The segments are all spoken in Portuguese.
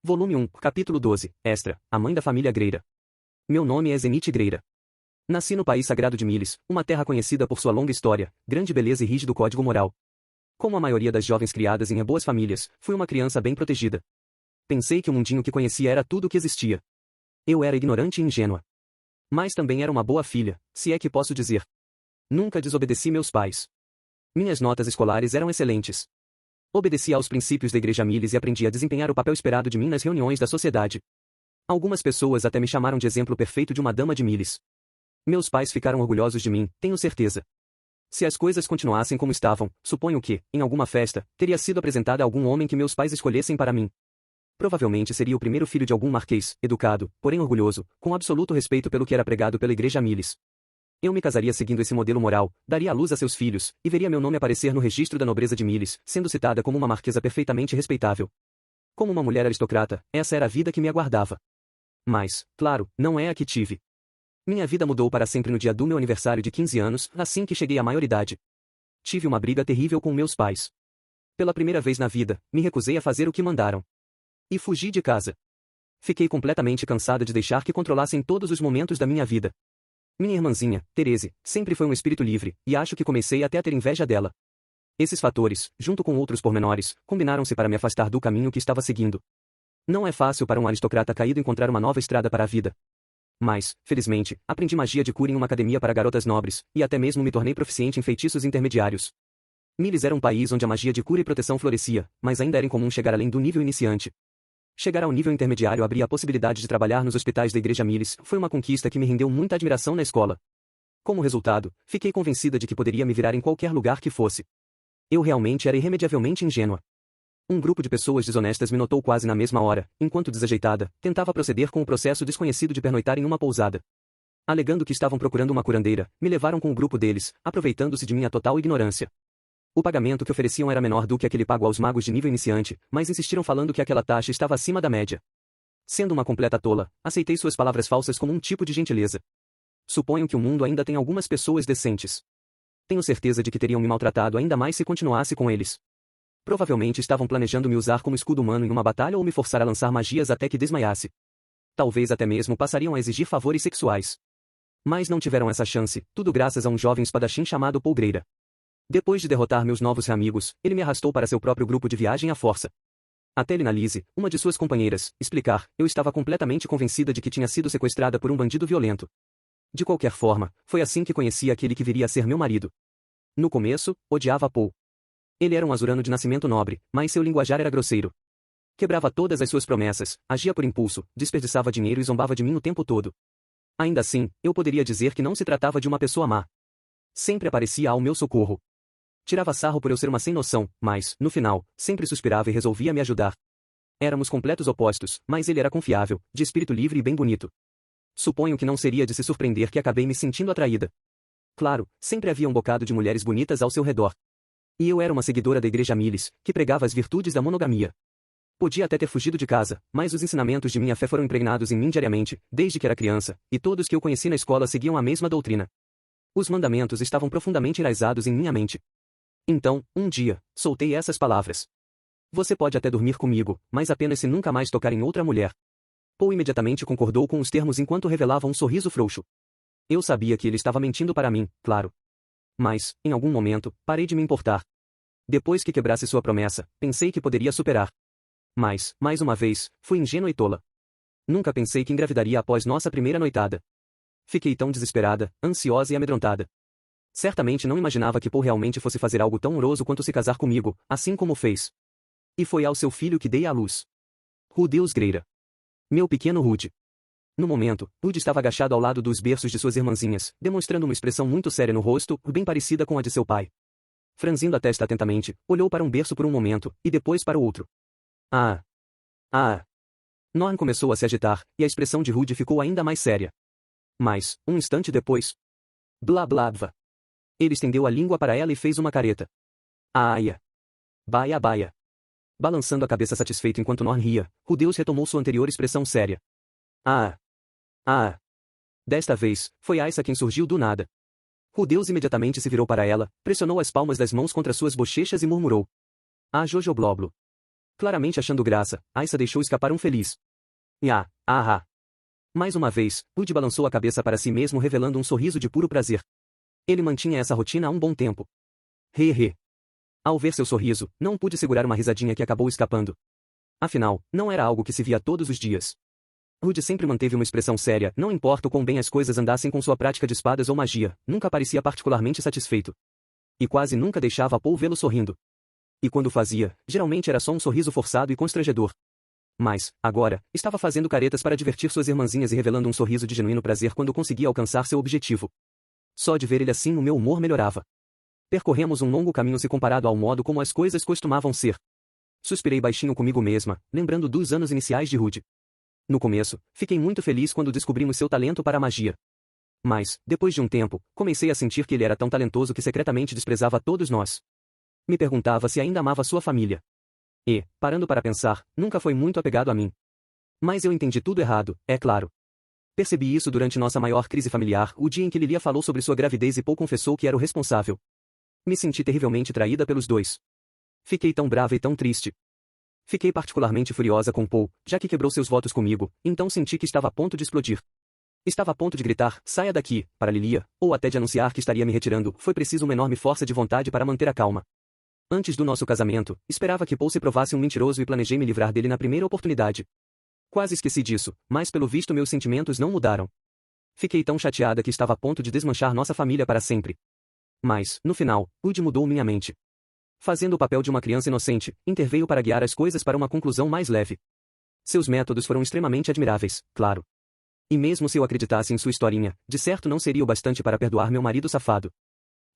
Volume 1, Capítulo 12, Extra, a mãe da família Greira. Meu nome é Zenith Greira. Nasci no país sagrado de Miles, uma terra conhecida por sua longa história, grande beleza e rígido código moral. Como a maioria das jovens criadas em boas famílias, fui uma criança bem protegida. Pensei que o mundinho que conhecia era tudo o que existia. Eu era ignorante e ingênua. Mas também era uma boa filha, se é que posso dizer. Nunca desobedeci meus pais. Minhas notas escolares eram excelentes. Obedeci aos princípios da Igreja Miles e aprendi a desempenhar o papel esperado de mim nas reuniões da sociedade. Algumas pessoas até me chamaram de exemplo perfeito de uma dama de Miles. Meus pais ficaram orgulhosos de mim, tenho certeza. Se as coisas continuassem como estavam, suponho que, em alguma festa, teria sido apresentada a algum homem que meus pais escolhessem para mim. Provavelmente seria o primeiro filho de algum marquês, educado, porém orgulhoso, com absoluto respeito pelo que era pregado pela Igreja Miles. Eu me casaria seguindo esse modelo moral, daria à luz a seus filhos, e veria meu nome aparecer no registro da nobreza de Miles, sendo citada como uma marquesa perfeitamente respeitável. Como uma mulher aristocrata, essa era a vida que me aguardava. Mas, claro, não é a que tive. Minha vida mudou para sempre no dia do meu aniversário de 15 anos, assim que cheguei à maioridade. Tive uma briga terrível com meus pais. Pela primeira vez na vida, me recusei a fazer o que mandaram. E fugi de casa. Fiquei completamente cansada de deixar que controlassem todos os momentos da minha vida. Minha irmãzinha, Therese, sempre foi um espírito livre, e acho que comecei até a ter inveja dela. Esses fatores, junto com outros pormenores, combinaram-se para me afastar do caminho que estava seguindo. Não é fácil para um aristocrata caído encontrar uma nova estrada para a vida. Mas, felizmente, aprendi magia de cura em uma academia para garotas nobres, e até mesmo me tornei proficiente em feitiços intermediários. Miles era um país onde a magia de cura e proteção florescia, mas ainda era incomum chegar além do nível iniciante. Chegar ao nível intermediário abria a possibilidade de trabalhar nos hospitais da Igreja Miles, foi uma conquista que me rendeu muita admiração na escola. Como resultado, fiquei convencida de que poderia me virar em qualquer lugar que fosse. Eu realmente era irremediavelmente ingênua. Um grupo de pessoas desonestas me notou quase na mesma hora, enquanto desajeitada, tentava proceder com o processo desconhecido de pernoitar em uma pousada. Alegando que estavam procurando uma curandeira, me levaram com o grupo deles, aproveitando-se de minha total ignorância. O pagamento que ofereciam era menor do que aquele pago aos magos de nível iniciante, mas insistiram falando que aquela taxa estava acima da média. Sendo uma completa tola, aceitei suas palavras falsas como um tipo de gentileza. Suponho que o mundo ainda tem algumas pessoas decentes. Tenho certeza de que teriam me maltratado ainda mais se continuasse com eles. Provavelmente estavam planejando me usar como escudo humano em uma batalha ou me forçar a lançar magias até que desmaiasse. Talvez até mesmo passariam a exigir favores sexuais. Mas não tiveram essa chance, tudo graças a um jovem espadachim chamado Paul Greira. Depois de derrotar meus novos amigos, ele me arrastou para seu próprio grupo de viagem à força. Até Linalise, uma de suas companheiras, explicar, eu estava completamente convencida de que tinha sido sequestrada por um bandido violento. De qualquer forma, foi assim que conheci aquele que viria a ser meu marido. No começo, odiava Paul. Ele era um azurano de nascimento nobre, mas seu linguajar era grosseiro. Quebrava todas as suas promessas, agia por impulso, desperdiçava dinheiro e zombava de mim o tempo todo. Ainda assim, eu poderia dizer que não se tratava de uma pessoa má. Sempre aparecia ao meu socorro. Tirava sarro por eu ser uma sem-noção, mas, no final, sempre suspirava e resolvia me ajudar. Éramos completos opostos, mas ele era confiável, de espírito livre e bem bonito. Suponho que não seria de se surpreender que acabei me sentindo atraída. Claro, sempre havia um bocado de mulheres bonitas ao seu redor. E eu era uma seguidora da Igreja Miles, que pregava as virtudes da monogamia. Podia até ter fugido de casa, mas os ensinamentos de minha fé foram impregnados em mim diariamente, desde que era criança, e todos que eu conheci na escola seguiam a mesma doutrina. Os mandamentos estavam profundamente enraizados em minha mente. Então, um dia, soltei essas palavras. Você pode até dormir comigo, mas apenas se nunca mais tocar em outra mulher. Paul imediatamente concordou com os termos enquanto revelava um sorriso frouxo. Eu sabia que ele estava mentindo para mim, claro. Mas, em algum momento, parei de me importar. Depois que quebrasse sua promessa, pensei que poderia superar. Mas, mais uma vez, fui ingênua e tola. Nunca pensei que engravidaria após nossa primeira noitada. Fiquei tão desesperada, ansiosa e amedrontada. Certamente não imaginava que Paul realmente fosse fazer algo tão honroso quanto se casar comigo, assim como fez. E foi ao seu filho que dei à luz. Rudeus Greira. Meu pequeno Rude. No momento, Rude estava agachado ao lado dos berços de suas irmãzinhas, demonstrando uma expressão muito séria no rosto, bem parecida com a de seu pai. Franzindo a testa atentamente, olhou para um berço por um momento, e depois para o outro. Ah! Ah! Norn começou a se agitar, e a expressão de Rude ficou ainda mais séria. Mas, um instante depois... Blá blá blá. Ele estendeu a língua para ela e fez uma careta. Aia! Baia baia! Balançando a cabeça satisfeito enquanto Norn ria, Rudeus retomou sua anterior expressão séria. Ah! Ah! Desta vez, foi Aissa quem surgiu do nada. Rudeus imediatamente se virou para ela, pressionou as palmas das mãos contra suas bochechas e murmurou. Ah Jojobloblo! Claramente achando graça, Aissa deixou escapar um feliz. Ah. Mais uma vez, Rudy balançou a cabeça para si mesmo revelando um sorriso de puro prazer. Ele mantinha essa rotina há um bom tempo. He. Ao ver seu sorriso, não pude segurar uma risadinha que acabou escapando. Afinal, não era algo que se via todos os dias. Rudy sempre manteve uma expressão séria, não importa o quão bem as coisas andassem com sua prática de espadas ou magia, nunca parecia particularmente satisfeito. E quase nunca deixava Paul vê-lo sorrindo. E quando fazia, geralmente era só um sorriso forçado e constrangedor. Mas, agora, estava fazendo caretas para divertir suas irmãzinhas e revelando um sorriso de genuíno prazer quando conseguia alcançar seu objetivo. Só de ver ele assim o meu humor melhorava. Percorremos um longo caminho se comparado ao modo como as coisas costumavam ser. Suspirei baixinho comigo mesma, lembrando dos anos iniciais de Rudy. No começo, fiquei muito feliz quando descobrimos seu talento para a magia. Mas, depois de um tempo, comecei a sentir que ele era tão talentoso que secretamente desprezava todos nós. Me perguntava se ainda amava sua família. E, parando para pensar, nunca foi muito apegado a mim. Mas eu entendi tudo errado, é claro. Percebi isso durante nossa maior crise familiar, o dia em que Lilia falou sobre sua gravidez e Paul confessou que era o responsável. Me senti terrivelmente traída pelos dois. Fiquei tão brava e tão triste. Fiquei particularmente furiosa com Paul, já que quebrou seus votos comigo, então senti que estava a ponto de explodir. Estava a ponto de gritar, saia daqui, para Lilia, ou até de anunciar que estaria me retirando, foi preciso uma enorme força de vontade para manter a calma. Antes do nosso casamento, esperava que Paul se provasse um mentiroso e planejei me livrar dele na primeira oportunidade. Quase esqueci disso, mas pelo visto meus sentimentos não mudaram. Fiquei tão chateada que estava a ponto de desmanchar nossa família para sempre. Mas, no final, Rudy mudou minha mente. Fazendo o papel de uma criança inocente, interveio para guiar as coisas para uma conclusão mais leve. Seus métodos foram extremamente admiráveis, claro. E mesmo se eu acreditasse em sua historinha, de certo não seria o bastante para perdoar meu marido safado.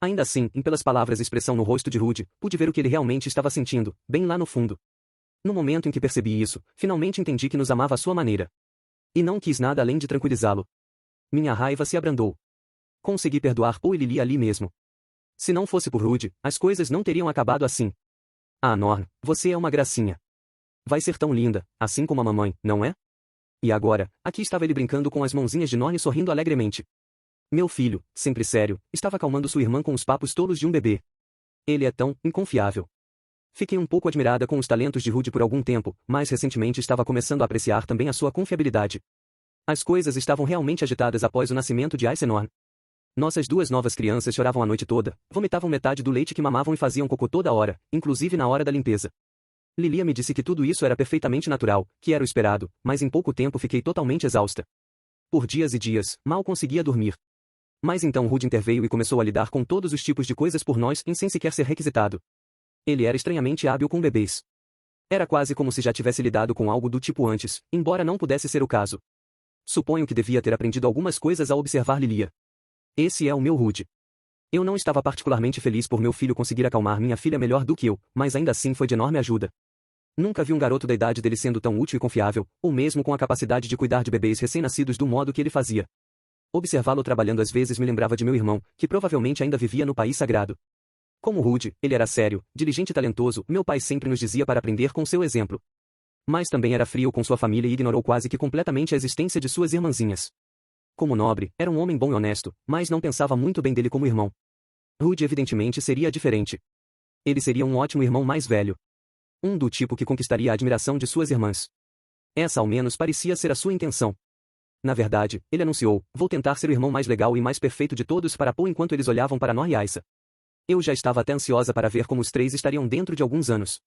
Ainda assim, pelas palavras e expressão no rosto de Rudy, pude ver o que ele realmente estava sentindo, bem lá no fundo. No momento em que percebi isso, finalmente entendi que nos amava à sua maneira. E não quis nada além de tranquilizá-lo. Minha raiva se abrandou. Consegui perdoar Paul e Lily ali mesmo. Se não fosse por Rudy, as coisas não teriam acabado assim. Ah, Norn, você é uma gracinha. Vai ser tão linda, assim como a mamãe, não é? E agora, aqui estava ele brincando com as mãozinhas de Norn e sorrindo alegremente. Meu filho, sempre sério, estava acalmando sua irmã com os papos tolos de um bebê. Ele é tão inconfiável. Fiquei um pouco admirada com os talentos de Rudy por algum tempo, mas recentemente estava começando a apreciar também a sua confiabilidade. As coisas estavam realmente agitadas após o nascimento de Eisenhorn. Nossas duas novas crianças choravam a noite toda, vomitavam metade do leite que mamavam e faziam cocô toda hora, inclusive na hora da limpeza. Lilia me disse que tudo isso era perfeitamente natural, que era o esperado, mas em pouco tempo fiquei totalmente exausta. Por dias e dias, mal conseguia dormir. Mas então Rudy interveio e começou a lidar com todos os tipos de coisas por nós sem sequer ser requisitado. Ele era estranhamente hábil com bebês. Era quase como se já tivesse lidado com algo do tipo antes, embora não pudesse ser o caso. Suponho que devia ter aprendido algumas coisas ao observar Lilia. Esse é o meu Rudy. Eu não estava particularmente feliz por meu filho conseguir acalmar minha filha melhor do que eu, mas ainda assim foi de enorme ajuda. Nunca vi um garoto da idade dele sendo tão útil e confiável, ou mesmo com a capacidade de cuidar de bebês recém-nascidos do modo que ele fazia. Observá-lo trabalhando às vezes me lembrava de meu irmão, que provavelmente ainda vivia no país sagrado. Como Rudy, ele era sério, diligente e talentoso, meu pai sempre nos dizia para aprender com seu exemplo. Mas também era frio com sua família e ignorou quase que completamente a existência de suas irmãzinhas. Como nobre, era um homem bom e honesto, mas não pensava muito bem dele como irmão. Rudy evidentemente seria diferente. Ele seria um ótimo irmão mais velho. Um do tipo que conquistaria a admiração de suas irmãs. Essa ao menos parecia ser a sua intenção. Na verdade, ele anunciou, vou tentar ser o irmão mais legal e mais perfeito de todos para Paul enquanto eles olhavam para Nor e Aissa. Eu já estava até ansiosa para ver como os três estariam dentro de alguns anos.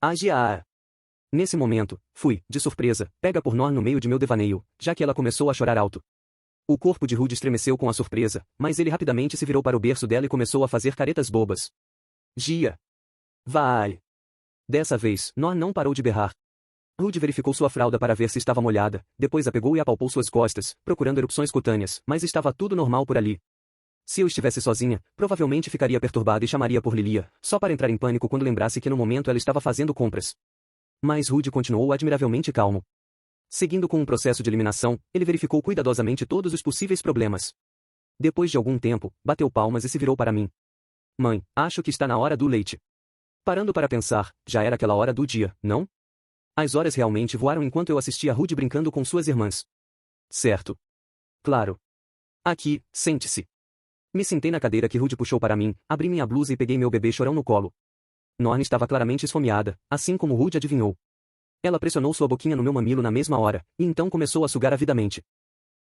Agia. Nesse momento, fui, de surpresa, pega por Nor no meio de meu devaneio, já que ela começou a chorar alto. O corpo de Rudy estremeceu com a surpresa, mas ele rapidamente se virou para o berço dela e começou a fazer caretas bobas. Gia. Vai. Dessa vez, Nor não parou de berrar. Rudy verificou sua fralda para ver se estava molhada, depois a pegou e apalpou suas costas, procurando erupções cutâneas, mas estava tudo normal por ali. Se eu estivesse sozinha, provavelmente ficaria perturbada e chamaria por Lilia, só para entrar em pânico quando lembrasse que no momento ela estava fazendo compras. Mas Rudy continuou admiravelmente calmo. Seguindo com um processo de eliminação, ele verificou cuidadosamente todos os possíveis problemas. Depois de algum tempo, bateu palmas e se virou para mim. Mãe, acho que está na hora do leite. Parando para pensar, já era aquela hora do dia, não? As horas realmente voaram enquanto eu assistia Rudy brincando com suas irmãs. Certo. Claro. Aqui, sente-se. Me sentei na cadeira que Rudy puxou para mim, abri minha blusa e peguei meu bebê chorão no colo. Norn estava claramente esfomeada, assim como Rude adivinhou. Ela pressionou sua boquinha no meu mamilo na mesma hora, e então começou a sugar avidamente.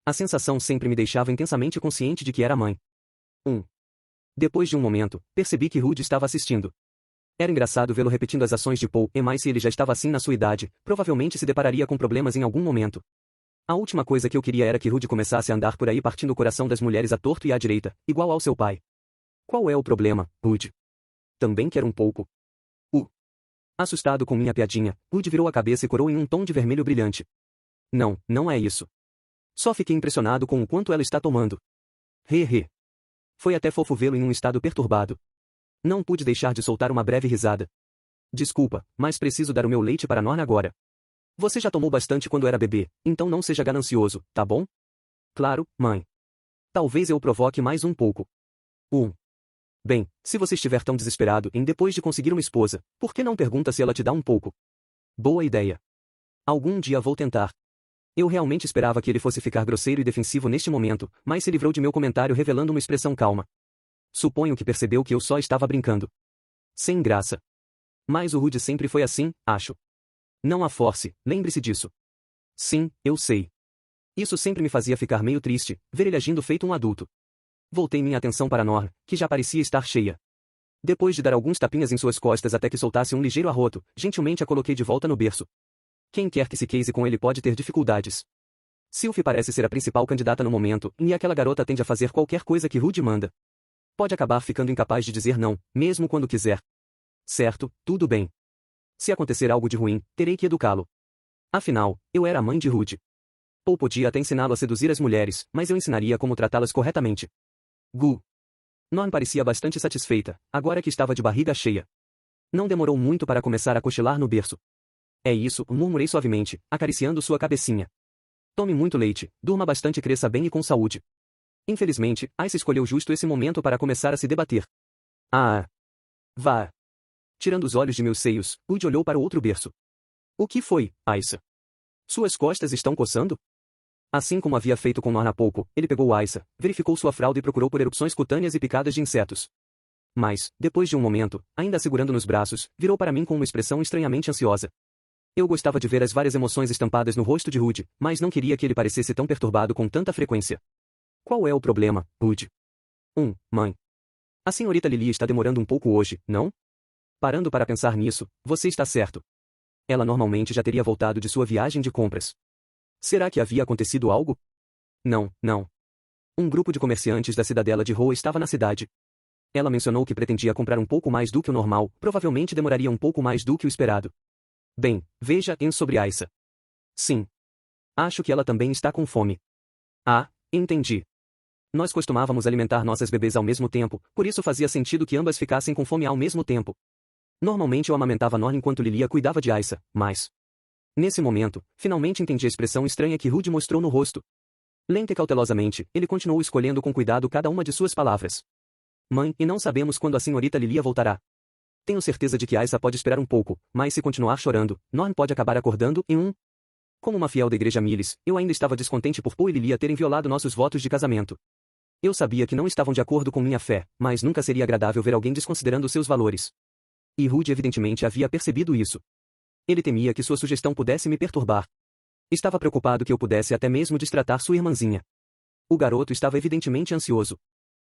A sensação sempre me deixava intensamente consciente de que era mãe. Depois de um momento, percebi que Rude estava assistindo. Era engraçado vê-lo repetindo as ações de Paul, e mais se ele já estava assim na sua idade, provavelmente se depararia com problemas em algum momento. A última coisa que eu queria era que Rude começasse a andar por aí partindo o coração das mulheres à torto e à direita, igual ao seu pai. Qual é o problema, Rude? Também quer um pouco. Assustado com minha piadinha, Rude virou a cabeça e corou em um tom de vermelho brilhante. Não, não é isso. Só fiquei impressionado com o quanto ela está tomando. He. Foi até fofo vê-lo em um estado perturbado. Não pude deixar de soltar uma breve risada. Desculpa, mas preciso dar o meu leite para Norn agora. Você já tomou bastante quando era bebê, então não seja ganancioso, tá bom? Claro, mãe. Talvez eu provoque mais um pouco. Bem, se você estiver tão desesperado em depois de conseguir uma esposa, por que não pergunta se ela te dá um pouco? Boa ideia. Algum dia vou tentar. Eu realmente esperava que ele fosse ficar grosseiro e defensivo neste momento, mas se livrou de meu comentário revelando uma expressão calma. Suponho que percebeu que eu só estava brincando. Sem graça. Mas o Rude sempre foi assim, acho. Não a force, lembre-se disso. Sim, eu sei. Isso sempre me fazia ficar meio triste, ver ele agindo feito um adulto. Voltei minha atenção para Norn, que já parecia estar cheia. Depois de dar alguns tapinhas em suas costas até que soltasse um ligeiro arroto, gentilmente a coloquei de volta no berço. Quem quer que se case com ele pode ter dificuldades. Sylvie parece ser a principal candidata no momento, e aquela garota tende a fazer qualquer coisa que Rude manda. Pode acabar ficando incapaz de dizer não, mesmo quando quiser. Certo, tudo bem. Se acontecer algo de ruim, terei que educá-lo. Afinal, eu era a mãe de Rude. Ou podia até ensiná-lo a seduzir as mulheres, mas eu ensinaria como tratá-las corretamente. Norn parecia bastante satisfeita, agora que estava de barriga cheia. Não demorou muito para começar a cochilar no berço. É isso, murmurei suavemente, acariciando sua cabecinha. Tome muito leite, durma bastante e cresça bem e com saúde. Infelizmente, Ice escolheu justo esse momento para começar a se debater. Vá. Tirando os olhos de meus seios, Rude olhou para o outro berço. O que foi, Aissa? Suas costas estão coçando? Assim como havia feito com Norn há pouco, ele pegou Aissa, verificou sua fralda e procurou por erupções cutâneas e picadas de insetos. Mas, depois de um momento, ainda segurando nos braços, virou para mim com uma expressão estranhamente ansiosa. Eu gostava de ver as várias emoções estampadas no rosto de Rude, mas não queria que ele parecesse tão perturbado com tanta frequência. Qual é o problema, Rude? Mãe. A senhorita Lily está demorando um pouco hoje, não? Parando para pensar nisso, você está certo. Ela normalmente já teria voltado de sua viagem de compras. Será que havia acontecido algo? Não. Um grupo de comerciantes da cidadela de Roa estava na cidade. Ela mencionou que pretendia comprar um pouco mais do que o normal, provavelmente demoraria um pouco mais do que o esperado. Bem, veja sobre Aissa. Sim. Acho que ela também está com fome. Entendi. Nós costumávamos alimentar nossas bebês ao mesmo tempo, por isso fazia sentido que ambas ficassem com fome ao mesmo tempo. Normalmente eu amamentava Norn enquanto Lilia cuidava de Aissa, mas... Nesse momento, finalmente entendi a expressão estranha que Rude mostrou no rosto. Lenta e cautelosamente, ele continuou escolhendo com cuidado cada uma de suas palavras. Mãe, e não sabemos quando a senhorita Lilia voltará. Tenho certeza de que Aissa pode esperar um pouco, mas se continuar chorando, Norn pode acabar acordando em Como uma fiel da igreja Miles, eu ainda estava descontente por Paul e Lilia terem violado nossos votos de casamento. Eu sabia que não estavam de acordo com minha fé, mas nunca seria agradável ver alguém desconsiderando seus valores. E Rude evidentemente havia percebido isso. Ele temia que sua sugestão pudesse me perturbar. Estava preocupado que eu pudesse até mesmo destratar sua irmãzinha. O garoto estava evidentemente ansioso.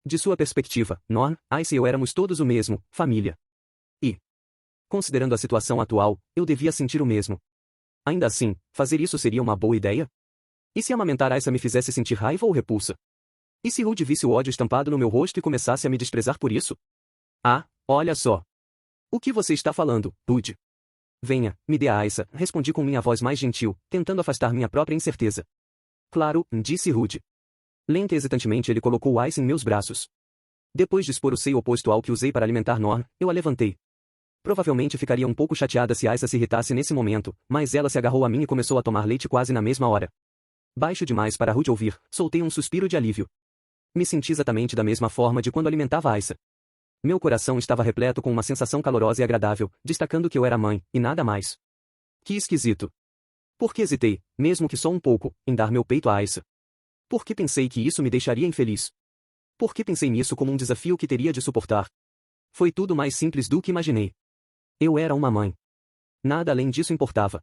De sua perspectiva, Norn, Ice e eu éramos todos o mesmo, família. E, considerando a situação atual, eu devia sentir o mesmo. Ainda assim, fazer isso seria uma boa ideia? E se amamentar Aissa me fizesse sentir raiva ou repulsa? E se Rude visse o ódio estampado no meu rosto e começasse a me desprezar por isso? Olha só. O que você está falando, Rude? Venha, me dê a Aissa, respondi com minha voz mais gentil, tentando afastar minha própria incerteza. Claro, disse Rude. Lenta e hesitantemente ele colocou Aissa em meus braços. Depois de expor o seio oposto ao que usei para alimentar Norn, eu a levantei. Provavelmente ficaria um pouco chateada se Aissa se irritasse nesse momento, mas ela se agarrou a mim e começou a tomar leite quase na mesma hora. Baixo demais para Rude ouvir, soltei um suspiro de alívio. Me senti exatamente da mesma forma de quando alimentava Aissa. Meu coração estava repleto com uma sensação calorosa e agradável, destacando que eu era mãe, e nada mais. Que esquisito. Por que hesitei, mesmo que só um pouco, em dar meu peito a Aissa? Por que pensei que isso me deixaria infeliz? Por que pensei nisso como um desafio que teria de suportar? Foi tudo mais simples do que imaginei. Eu era uma mãe. Nada além disso importava.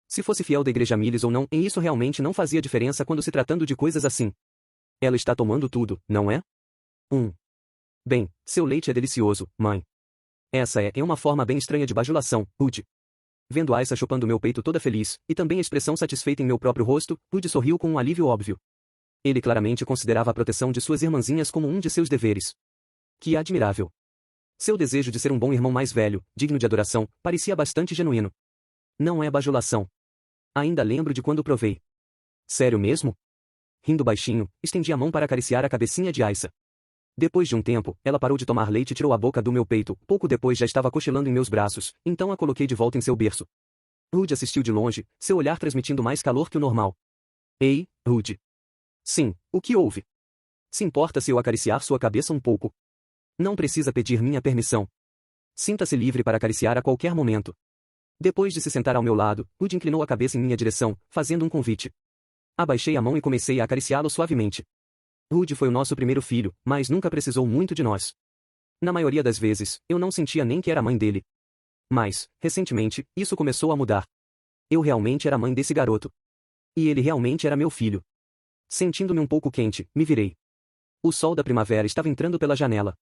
Se fosse fiel da Igreja Miles ou não, e isso realmente não fazia diferença quando se tratando de coisas assim. Ela está tomando tudo, não é? Bem, seu leite é delicioso, mãe. Essa é uma forma bem estranha de bajulação, Rude. Vendo Aissa chupando meu peito toda feliz, e também a expressão satisfeita em meu próprio rosto, Rude sorriu com um alívio óbvio. Ele claramente considerava a proteção de suas irmãzinhas como um de seus deveres. Que admirável. Seu desejo de ser um bom irmão mais velho, digno de adoração, parecia bastante genuíno. Não é bajulação. Ainda lembro de quando provei. Sério mesmo? Rindo baixinho, estendi a mão para acariciar a cabecinha de Aissa. Depois de um tempo, ela parou de tomar leite e tirou a boca do meu peito, pouco depois já estava cochilando em meus braços, então a coloquei de volta em seu berço. Rude assistiu de longe, seu olhar transmitindo mais calor que o normal. Ei, Rude. Sim, o que houve? Se importa se eu acariciar sua cabeça um pouco? Não precisa pedir minha permissão. Sinta-se livre para acariciar a qualquer momento. Depois de se sentar ao meu lado, Rude inclinou a cabeça em minha direção, fazendo um convite. Abaixei a mão e comecei a acariciá-lo suavemente. Rude foi o nosso primeiro filho, mas nunca precisou muito de nós. Na maioria das vezes, eu não sentia nem que era mãe dele. Mas, recentemente, isso começou a mudar. Eu realmente era mãe desse garoto. E ele realmente era meu filho. Sentindo-me um pouco quente, me virei. O sol da primavera estava entrando pela janela.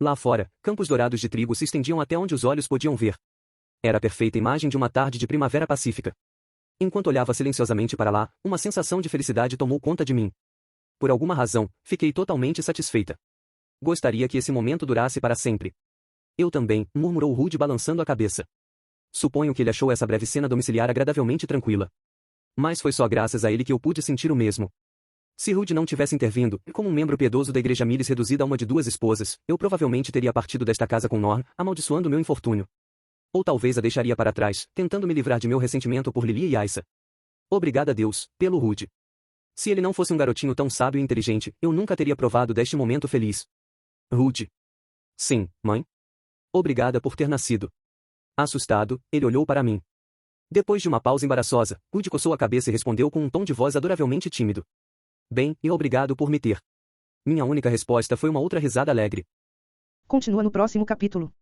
Lá fora, campos dourados de trigo se estendiam até onde os olhos podiam ver. Era a perfeita imagem de uma tarde de primavera pacífica. Enquanto olhava silenciosamente para lá, uma sensação de felicidade tomou conta de mim. Por alguma razão, fiquei totalmente satisfeita. Gostaria que esse momento durasse para sempre. Eu também, murmurou Rude balançando a cabeça. Suponho que ele achou essa breve cena domiciliar agradavelmente tranquila. Mas foi só graças a ele que eu pude sentir o mesmo. Se Rude não tivesse intervindo, como um membro piedoso da Igreja Miles reduzida a uma de duas esposas, eu provavelmente teria partido desta casa com Norn, amaldiçoando meu infortúnio. Ou talvez a deixaria para trás, tentando me livrar de meu ressentimento por Lily e Aissa. Obrigada a Deus, pelo Rude. Se ele não fosse um garotinho tão sábio e inteligente, eu nunca teria provado deste momento feliz. Rude. Sim, mãe. Obrigada por ter nascido. Assustado, ele olhou para mim. Depois de uma pausa embaraçosa, Rude coçou a cabeça e respondeu com um tom de voz adoravelmente tímido. Bem, e obrigado por me ter. Minha única resposta foi uma outra risada alegre. Continua no próximo capítulo.